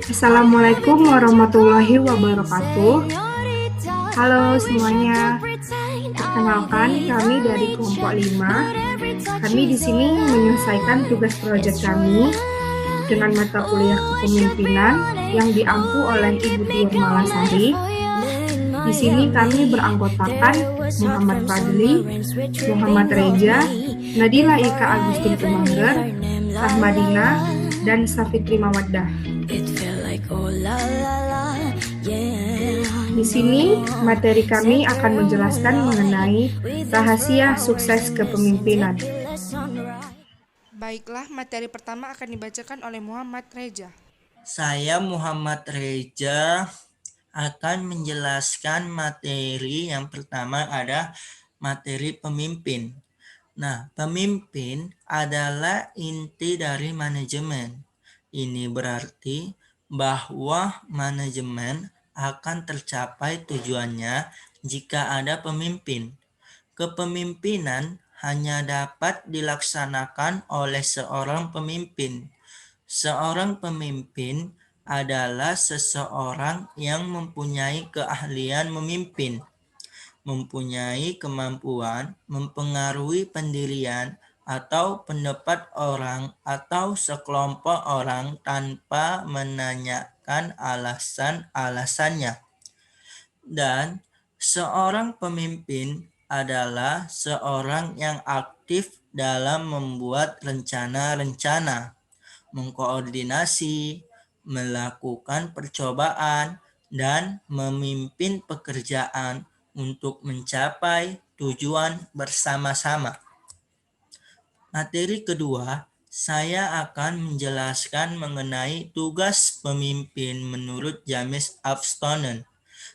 Assalamualaikum warahmatullahi wabarakatuh. Halo semuanya. Perkenalkan, kami dari kelompok 5. Kami di sini menyelesaikan tugas proyek kami dengan mata kuliah kepemimpinan yang diampu oleh Ibu Tiur Malasari. Di sini kami beranggotakan Muhammad Fadli, Muhammad Reja, Nadila Ika Agustin Tumangger, Rahmadina, dan Safitri Mawaddah. Di sini, materi kami akan menjelaskan mengenai rahasia sukses kepemimpinan. Baiklah, materi pertama akan dibacakan oleh Muhammad Reja. Saya Muhammad Reja akan menjelaskan materi yang pertama ada materi pemimpin. Nah, pemimpin adalah inti dari manajemen. Ini berarti bahwa manajemen akan tercapai tujuannya jika ada pemimpin. Kepemimpinan hanya dapat dilaksanakan oleh seorang pemimpin. Seorang pemimpin adalah seseorang yang mempunyai keahlian memimpin, mempunyai kemampuan mempengaruhi pendirian atau pendapat orang atau sekelompok orang tanpa menanyakan alasan-alasannya. Dan seorang pemimpin adalah seorang yang aktif dalam membuat rencana-rencana, mengkoordinasi, melakukan percobaan, dan memimpin pekerjaan untuk mencapai tujuan bersama-sama. Materi kedua, saya akan menjelaskan mengenai tugas pemimpin menurut James Afstonen.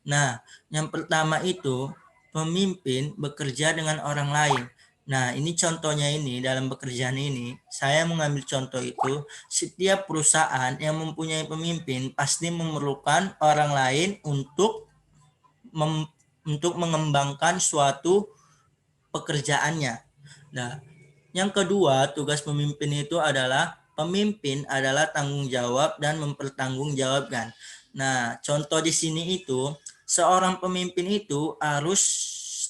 Nah, yang pertama itu, pemimpin bekerja dengan orang lain. Nah, ini contohnya ini, dalam pekerjaan ini, saya mengambil contoh itu, setiap perusahaan yang mempunyai pemimpin pasti memerlukan orang lain untuk mengembangkan suatu pekerjaannya. Nah, yang kedua, tugas pemimpin itu adalah pemimpin adalah tanggung jawab dan mempertanggungjawabkan. Nah, contoh di sini itu seorang pemimpin itu harus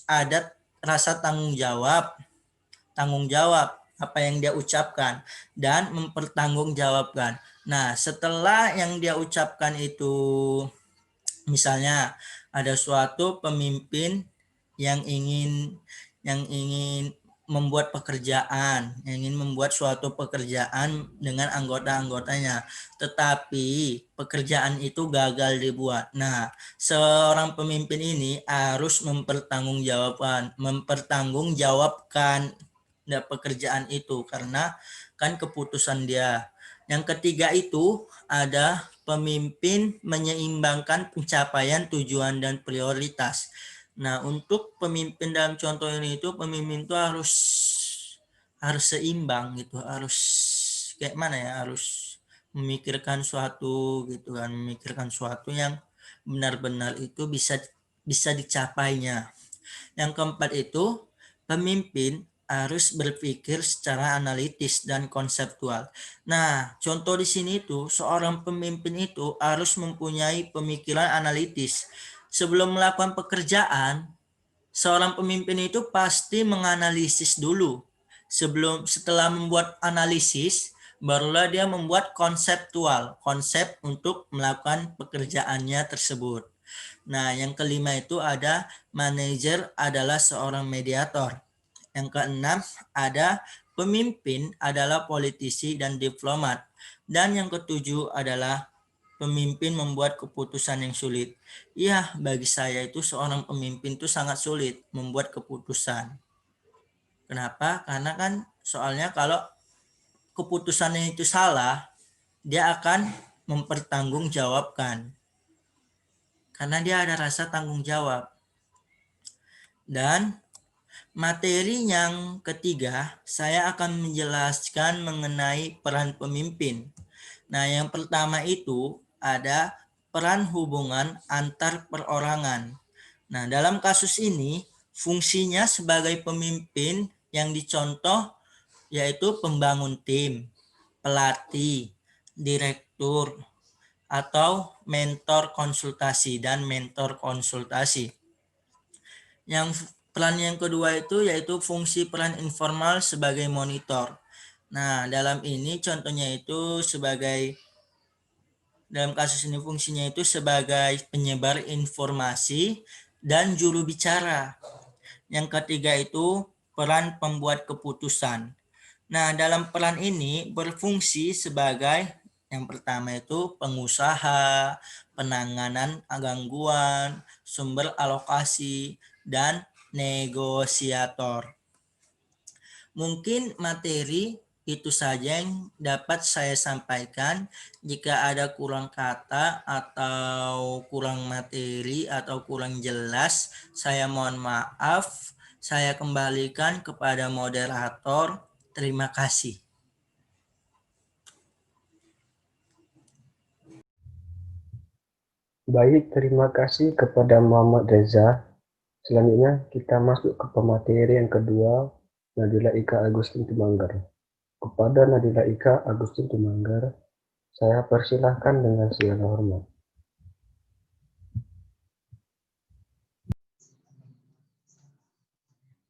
ada rasa tanggung jawab apa yang dia ucapkan dan mempertanggungjawabkan. Nah, setelah yang dia ucapkan itu, misalnya ada suatu pemimpin yang ingin membuat pekerjaan, yang ingin membuat suatu pekerjaan dengan anggota-anggotanya, tetapi pekerjaan itu gagal dibuat. Nah, seorang pemimpin ini harus mempertanggungjawabkan pekerjaan itu karena kan keputusan dia. Yang ketiga itu ada pemimpin menyeimbangkan pencapaian tujuan dan prioritas. Nah, untuk pemimpin dalam contoh ini itu pemimpin itu harus seimbang gitu, harus kayak mana ya, harus memikirkan suatu gitu kan, memikirkan suatu yang benar-benar itu bisa dicapainya. Yang keempat itu pemimpin harus berpikir secara analitis dan konseptual. Nah, contoh di sini itu seorang pemimpin itu harus mempunyai pemikiran analitis. Sebelum melakukan pekerjaan, seorang pemimpin itu pasti menganalisis dulu. Setelah membuat analisis, barulah dia membuat konsep untuk melakukan pekerjaannya tersebut. Nah, yang kelima itu ada manajer adalah seorang mediator. Yang keenam ada pemimpin adalah politisi dan diplomat. Dan yang ketujuh adalah pemimpin membuat keputusan yang sulit. Ya, bagi saya itu seorang pemimpin itu sangat sulit membuat keputusan. Kenapa? Karena kan soalnya kalau keputusannya itu salah, dia akan mempertanggungjawabkan. Karena dia ada rasa tanggung jawab. Dan materi yang ketiga, saya akan menjelaskan mengenai peran pemimpin. Nah, yang pertama itu ada peran hubungan antar perorangan. Nah, dalam kasus ini, fungsinya sebagai pemimpin yang dicontoh yaitu pembangun tim, pelatih, direktur, atau mentor konsultasi dan mentor konsultasi. Yang peran yang kedua itu yaitu fungsi peran informal sebagai monitor. Nah, dalam ini contohnya itu dalam kasus ini fungsinya itu sebagai penyebar informasi dan juru bicara. Yang ketiga itu peran pembuat keputusan. Nah, dalam peran ini berfungsi sebagai yang pertama itu pengusaha, penanganan gangguan, sumber alokasi, dan negosiator. Mungkin materi itu saja yang dapat saya sampaikan. Jika ada kurang kata atau kurang materi atau kurang jelas, saya mohon maaf. Saya kembalikan kepada moderator. Terima kasih. Baik, terima kasih kepada Muhammad Reza. Selanjutnya kita masuk ke pemateri yang kedua, Nadila Ika Agustin Tumanggar. Kepada Nadila Ika Agustin Tumanggar, saya persilahkan dengan segala hormat.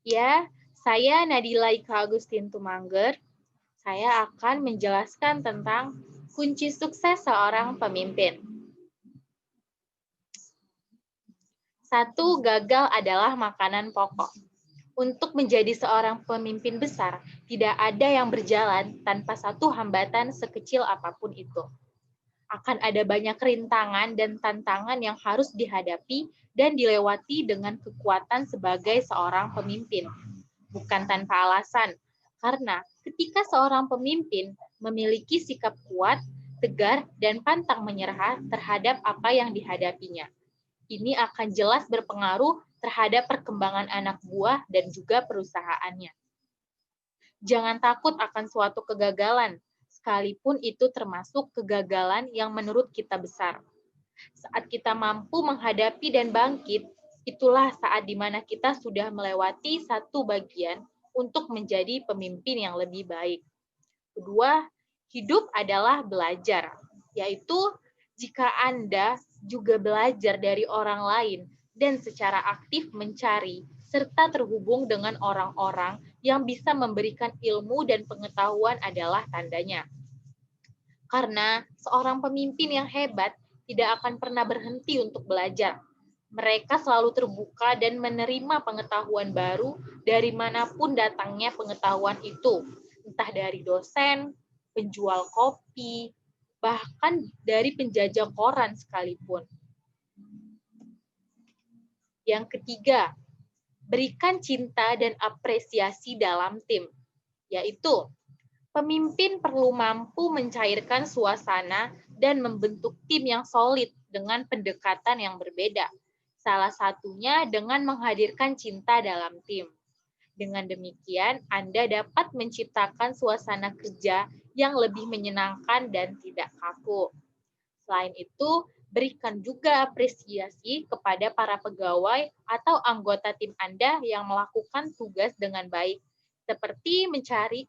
Ya, saya Nadila Ika Agustin Tumanggar. Saya akan menjelaskan tentang kunci sukses seorang pemimpin. 1. Gagal adalah makanan pokok. Untuk menjadi seorang pemimpin besar, tidak ada yang berjalan tanpa satu hambatan sekecil apapun itu. Akan ada banyak rintangan dan tantangan yang harus dihadapi dan dilewati dengan kekuatan sebagai seorang pemimpin. Bukan tanpa alasan, karena ketika seorang pemimpin memiliki sikap kuat, tegar, dan pantang menyerah terhadap apa yang dihadapinya, ini akan jelas berpengaruh terhadap perkembangan anak buah dan juga perusahaannya. Jangan takut akan suatu kegagalan, sekalipun itu termasuk kegagalan yang menurut kita besar. Saat kita mampu menghadapi dan bangkit, itulah saat di mana kita sudah melewati satu bagian untuk menjadi pemimpin yang lebih baik. Kedua, hidup adalah belajar, yaitu jika Anda juga belajar dari orang lain dan secara aktif mencari serta terhubung dengan orang-orang yang bisa memberikan ilmu dan pengetahuan adalah tandanya. Karena seorang pemimpin yang hebat tidak akan pernah berhenti untuk belajar. Mereka selalu terbuka dan menerima pengetahuan baru dari manapun datangnya pengetahuan itu, entah dari dosen, penjual kopi, bahkan dari penjajah koran sekalipun. Yang ketiga, berikan cinta dan apresiasi dalam tim, yaitu pemimpin perlu mampu mencairkan suasana dan membentuk tim yang solid dengan pendekatan yang berbeda. Salah satunya dengan menghadirkan cinta dalam tim. Dengan demikian, Anda dapat menciptakan suasana kerja yang lebih menyenangkan dan tidak kaku. Selain itu, berikan juga apresiasi kepada para pegawai atau anggota tim Anda yang melakukan tugas dengan baik, seperti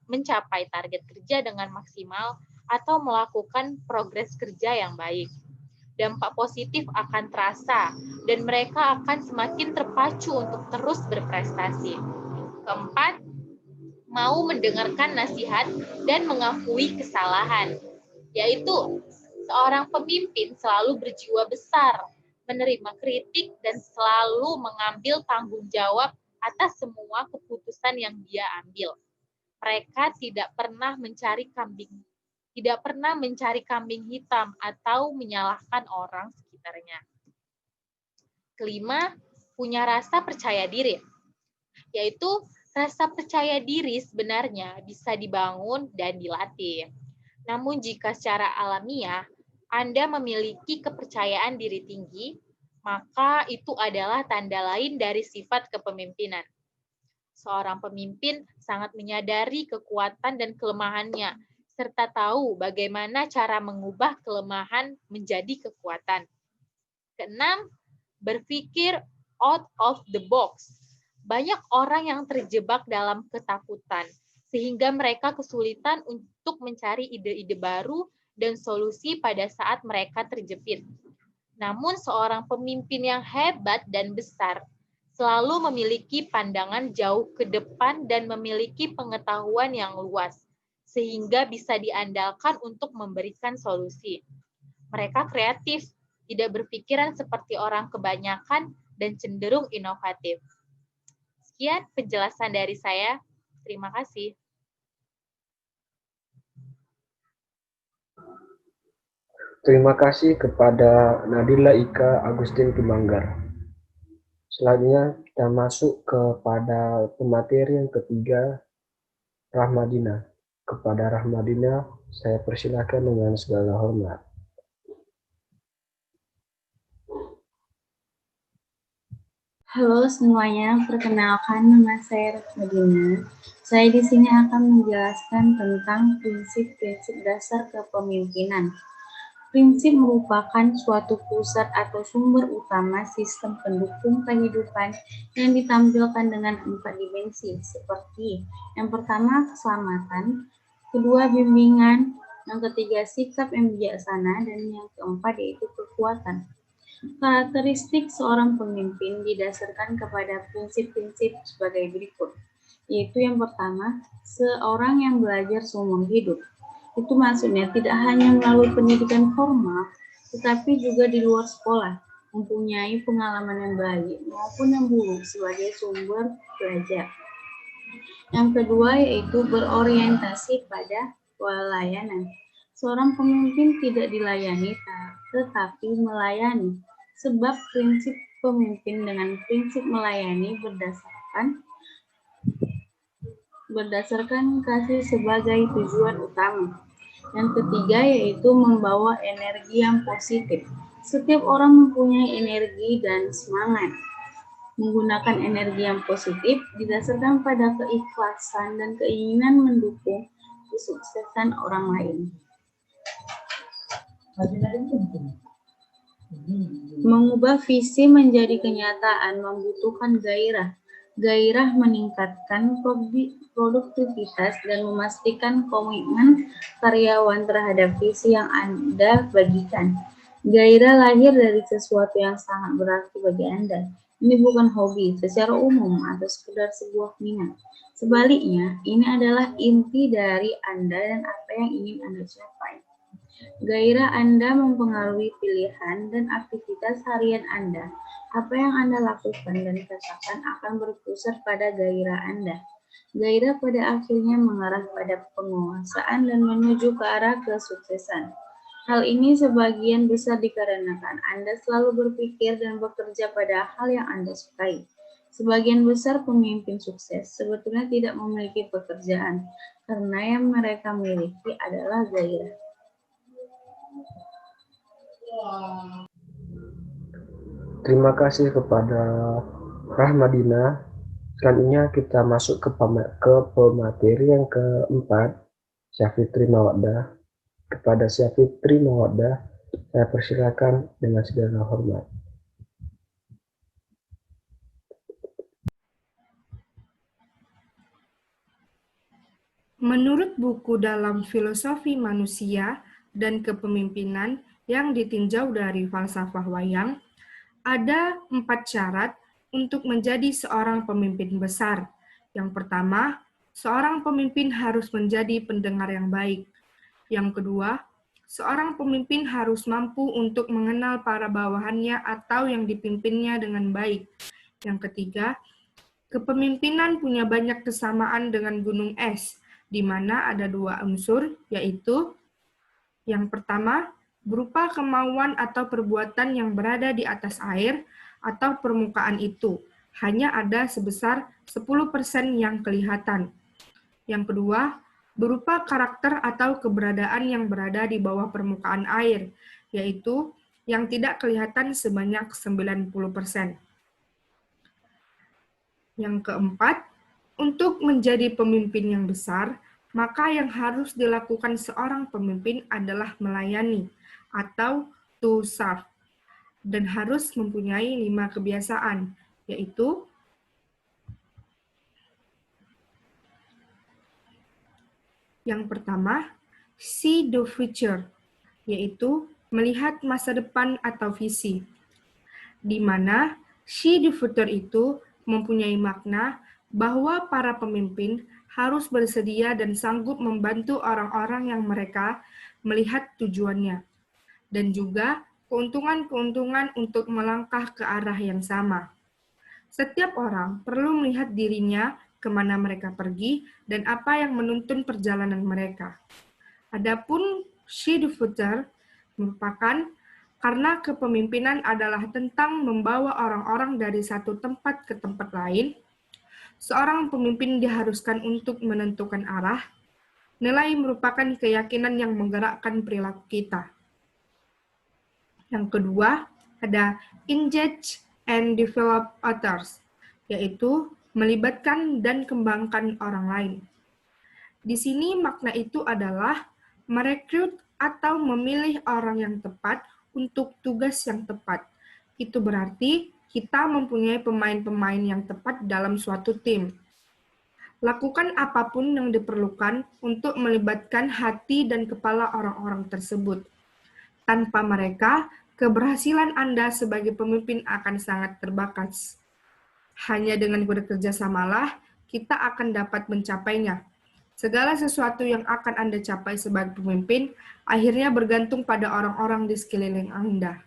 mencapai target kerja dengan maksimal atau melakukan progres kerja yang baik. Dampak positif akan terasa dan mereka akan semakin terpacu untuk terus berprestasi. Keempat, mau mendengarkan nasihat dan mengakui kesalahan, yaitu seorang pemimpin selalu berjiwa besar, menerima kritik, dan selalu mengambil tanggung jawab atas semua keputusan yang dia ambil. Mereka tidak pernah mencari kambing hitam atau menyalahkan orang sekitarnya. Kelima, punya rasa percaya diri, yaitu rasa percaya diri sebenarnya bisa dibangun dan dilatih. Namun jika secara alamiah Anda memiliki kepercayaan diri tinggi, maka itu adalah tanda lain dari sifat kepemimpinan. Seorang pemimpin sangat menyadari kekuatan dan kelemahannya, serta tahu bagaimana cara mengubah kelemahan menjadi kekuatan. Keenam, berpikir out of the box. Banyak orang yang terjebak dalam ketakutan, sehingga mereka kesulitan untuk mencari ide-ide baru dan solusi pada saat mereka terjepit. Namun seorang pemimpin yang hebat dan besar selalu memiliki pandangan jauh ke depan dan memiliki pengetahuan yang luas, sehingga bisa diandalkan untuk memberikan solusi. Mereka kreatif, tidak berpikiran seperti orang kebanyakan, dan cenderung inovatif. Sekian penjelasan dari saya. Terima kasih. Terima kasih kepada Nadila Ika Agustin Tumanggar. Selanjutnya kita masuk kepada pemateri yang ketiga, Rahmadina. Kepada Rahmadina, saya persilakan dengan segala hormat. Halo semuanya, perkenalkan nama saya Rahmadina. Saya di sini akan menjelaskan tentang prinsip-prinsip dasar kepemimpinan. Prinsip merupakan suatu pusat atau sumber utama sistem pendukung kehidupan yang ditampilkan dengan 4 dimensi, seperti yang pertama keselamatan, kedua bimbingan, yang ketiga sikap yang bijaksana, dan yang keempat yaitu kekuatan. Karakteristik seorang pemimpin didasarkan kepada prinsip-prinsip sebagai berikut, yaitu yang pertama, seorang yang belajar seumur hidup. Itu maksudnya tidak hanya melalui pendidikan formal, tetapi juga di luar sekolah, mempunyai pengalaman yang baik maupun yang buruk sebagai sumber belajar. Yang kedua yaitu berorientasi pada pelayanan. Seorang pemimpin tidak dilayani, tetapi melayani, sebab prinsip pemimpin dengan prinsip melayani berdasarkan kasih sebagai tujuan utama. Yang ketiga yaitu membawa energi yang positif. Setiap orang mempunyai energi dan semangat. Menggunakan energi yang positif didasarkan pada keikhlasan dan keinginan mendukung kesuksesan orang lain. Mengubah visi menjadi kenyataan membutuhkan gairah. Gairah meningkatkan produktivitas dan memastikan komitmen karyawan terhadap visi yang Anda bagikan. Gairah lahir dari sesuatu yang sangat berarti bagi Anda. Ini bukan hobi secara umum atau sekedar sebuah minat. Sebaliknya, ini adalah inti dari Anda dan apa yang ingin Anda capai. Gairah Anda mempengaruhi pilihan dan aktivitas harian Anda. Apa yang Anda lakukan dan katakan akan berpusat pada gairah Anda. Gairah pada akhirnya mengarah pada penguasaan dan menuju ke arah kesuksesan. Hal ini sebagian besar dikarenakan Anda selalu berpikir dan bekerja pada hal yang Anda sukai. Sebagian besar pemimpin sukses sebetulnya tidak memiliki pekerjaan, karena yang mereka miliki adalah gairah. Terima kasih kepada Rahmadina. Selanjutnya kita masuk ke pemateri yang keempat, Syafitri Mawaddah. Kepada Syafitri Mawaddah, saya persilakan dengan segala hormat. Menurut buku dalam filosofi manusia dan kepemimpinan yang ditinjau dari falsafah wayang, ada 4 syarat untuk menjadi seorang pemimpin besar. Yang pertama, seorang pemimpin harus menjadi pendengar yang baik. Yang kedua, seorang pemimpin harus mampu untuk mengenal para bawahannya atau yang dipimpinnya dengan baik. Yang ketiga, kepemimpinan punya banyak kesamaan dengan gunung es, di mana ada 2 unsur, yaitu yang pertama, berupa kemauan atau perbuatan yang berada di atas air atau permukaan itu, hanya ada sebesar 10% yang kelihatan. Yang kedua, berupa karakter atau keberadaan yang berada di bawah permukaan air, yaitu yang tidak kelihatan sebanyak 90%. Yang keempat, untuk menjadi pemimpin yang besar, maka yang harus dilakukan seorang pemimpin adalah melayani atau to serve, dan harus mempunyai 5 kebiasaan, yaitu yang pertama, see the future, yaitu melihat masa depan atau visi, di mana see the future itu mempunyai makna bahwa para pemimpin harus bersedia dan sanggup membantu orang-orang yang mereka melihat tujuannya, dan juga keuntungan-keuntungan untuk melangkah ke arah yang sama. Setiap orang perlu melihat dirinya kemana mereka pergi dan apa yang menuntun perjalanan mereka. Adapun see the future merupakan karena kepemimpinan adalah tentang membawa orang-orang dari satu tempat ke tempat lain. Seorang pemimpin diharuskan untuk menentukan arah. Nilai merupakan keyakinan yang menggerakkan perilaku kita. Yang kedua, ada engage and develop others, yaitu melibatkan dan kembangkan orang lain. Di sini makna itu adalah merekrut atau memilih orang yang tepat untuk tugas yang tepat. Itu berarti kita mempunyai pemain-pemain yang tepat dalam suatu tim. Lakukan apapun yang diperlukan untuk melibatkan hati dan kepala orang-orang tersebut. Tanpa mereka, keberhasilan Anda sebagai pemimpin akan sangat terbatas. Hanya dengan bekerja samalah, kita akan dapat mencapainya. Segala sesuatu yang akan Anda capai sebagai pemimpin, akhirnya bergantung pada orang-orang di sekeliling Anda.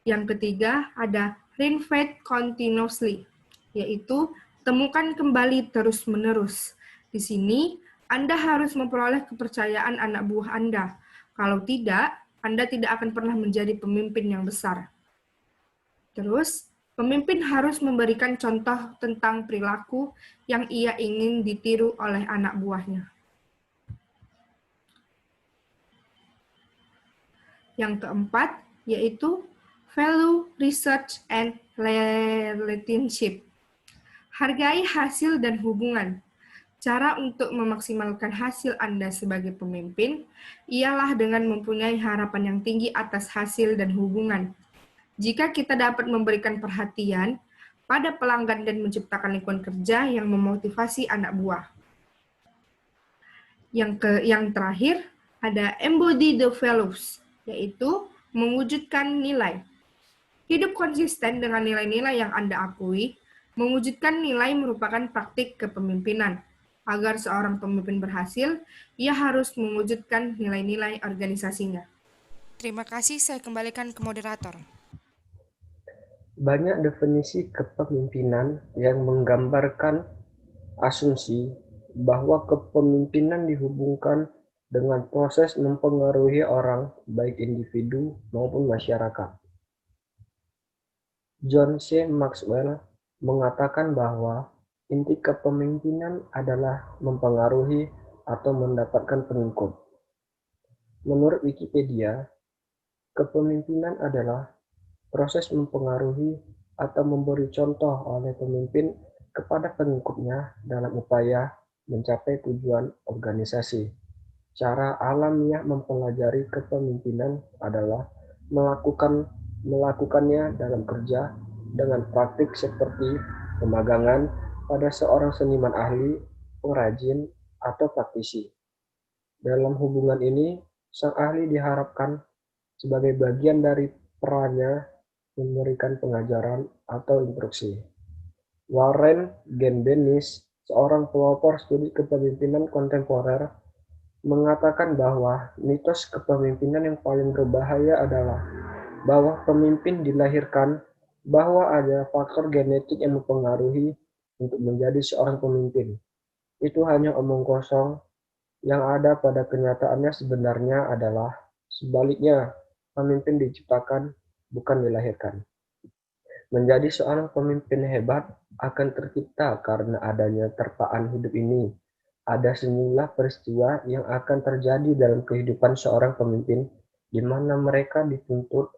Yang ketiga, ada reinvent continuously, yaitu temukan kembali terus-menerus. Di sini, Anda harus memperoleh kepercayaan anak buah Anda. Kalau tidak, Anda tidak akan pernah menjadi pemimpin yang besar. Terus, pemimpin harus memberikan contoh tentang perilaku yang ia ingin ditiru oleh anak buahnya. Yang keempat, yaitu value, research, and relationship. Hargai hasil dan hubungan. Cara untuk memaksimalkan hasil Anda sebagai pemimpin ialah dengan mempunyai harapan yang tinggi atas hasil dan hubungan. Jika kita dapat memberikan perhatian pada pelanggan dan menciptakan lingkungan kerja yang memotivasi anak buah. Yang terakhir, ada embody the values, yaitu mewujudkan nilai. Hidup konsisten dengan nilai-nilai yang Anda akui. Mewujudkan nilai merupakan praktik kepemimpinan. Agar seorang pemimpin berhasil, ia harus mewujudkan nilai-nilai organisasinya. Terima kasih, saya kembalikan ke moderator. Banyak definisi kepemimpinan yang menggambarkan asumsi bahwa kepemimpinan dihubungkan dengan proses mempengaruhi orang, baik individu maupun masyarakat. John C. Maxwell mengatakan bahwa inti kepemimpinan adalah mempengaruhi atau mendapatkan pengikut. Menurut Wikipedia, kepemimpinan adalah proses mempengaruhi atau memberi contoh oleh pemimpin kepada pengikutnya dalam upaya mencapai tujuan organisasi. Cara alamiah mempelajari kepemimpinan adalah melakukannya dalam kerja dengan praktik seperti pemagangan pada seorang seniman ahli, pengrajin, atau praktisi. Dalam hubungan ini, sang ahli diharapkan sebagai bagian dari perannya memberikan pengajaran atau instruksi. Warren Gendenis, seorang pelopor studi kepemimpinan kontemporer, mengatakan bahwa mitos kepemimpinan yang paling berbahaya adalah bahwa pemimpin dilahirkan, bahwa ada faktor genetik yang mempengaruhi untuk menjadi seorang pemimpin. Itu hanya omong kosong. Yang ada pada kenyataannya sebenarnya adalah sebaliknya, pemimpin diciptakan, bukan dilahirkan. Menjadi seorang pemimpin hebat akan tercipta karena adanya terpaan hidup ini. Ada sejumlah peristiwa yang akan terjadi dalam kehidupan seorang pemimpin di mana mereka dituntut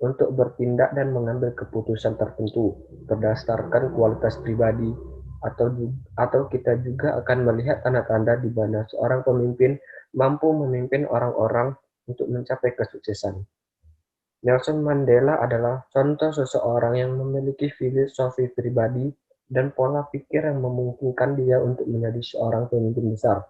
untuk bertindak dan mengambil keputusan tertentu berdasarkan kualitas pribadi, atau kita juga akan melihat tanda-tanda di mana seorang pemimpin mampu memimpin orang-orang untuk mencapai kesuksesan. Nelson Mandela adalah contoh seseorang yang memiliki filosofi pribadi dan pola pikir yang memungkinkan dia untuk menjadi seorang pemimpin besar.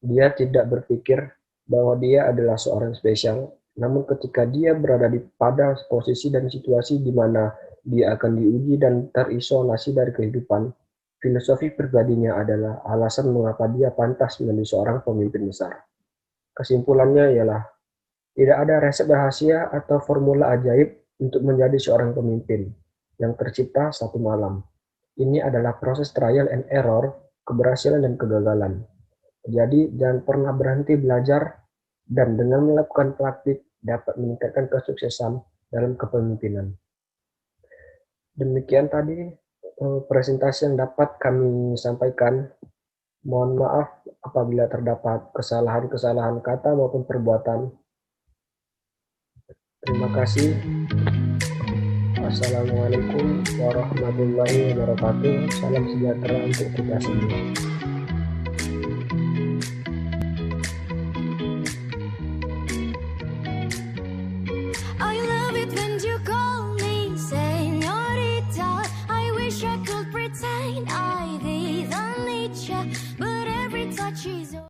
Dia tidak berpikir bahwa dia adalah seorang spesial, namun ketika dia berada pada posisi dan situasi di mana dia akan diuji dan terisolasi dari kehidupan, filosofi pribadinya adalah alasan mengapa dia pantas menjadi seorang pemimpin besar. Kesimpulannya ialah, tidak ada resep rahasia atau formula ajaib untuk menjadi seorang pemimpin yang tercipta satu malam. Ini adalah proses trial and error, keberhasilan dan kegagalan. Jadi jangan pernah berhenti belajar, dan dengan melakukan praktik dapat meningkatkan kesuksesan dalam kepemimpinan. Demikian tadi presentasi yang dapat kami sampaikan. Mohon maaf apabila terdapat kesalahan-kesalahan kata maupun perbuatan. Terima kasih. Assalamualaikum warahmatullahi wabarakatuh. Salam sejahtera untuk kita semua.